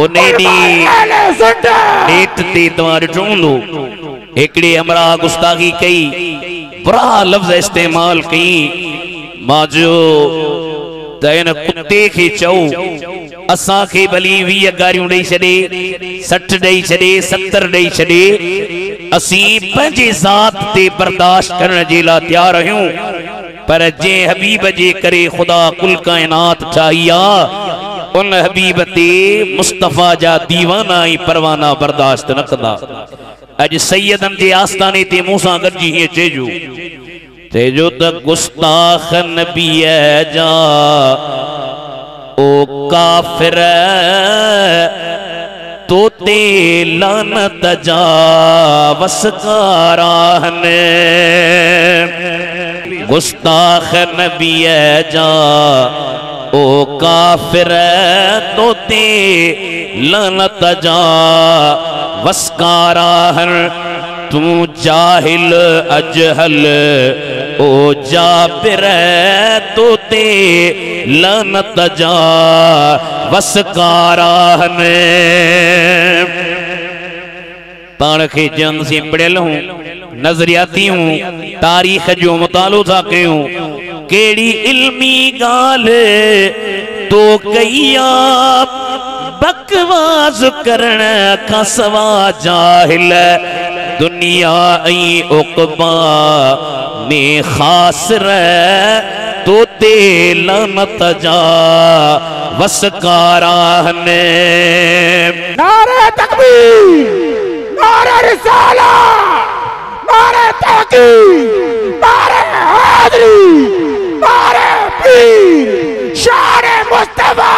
उन्हें नेट ते तवार चूंदो एकड़े हमरा गुस्ताखी कई बुरा लफ्ज इस्तेमाल कई माजो तैन कुत्ते के चौ असा के भली 20 गारियों दई छड़े 60 दई छड़े 70 दई छड़े असी पंजे जात ते बर्दाश्त करने जे ला तैयार हूं पर जे हबीब जे करे खुदा कुल कायनात चाहिया उन हबीब ते मुस्तफा जा दीवाना ही परवाना बर्दाश्त न कंदा। अज सैयदन जे आस्ताने ते मूसा गजी हे तेजो त गुस्ताख नबी जा ओ काफिर तोते लानत जा वसकाराहन गुस्ताख नबी जा ओ काफिर तोते लानत जा वसकाराहन तू जाहिल अजहल ओ जाबिर तोते लानत जा वसकाराहन पाण खे जंग से पढ़ियल हूं नजरियाती हूं तारीख जो मुतालो था कयूं केड़ी इल्मी गाल तो कईया बकवास करण का सवा जाहिल दुनिया आई उकबा में खासर तोते लानत जा वसकाराहन नारे तकबीर नारे रिसाला नारे तहकीक नारे हैदरी नारे पीर शान मुस्तफा।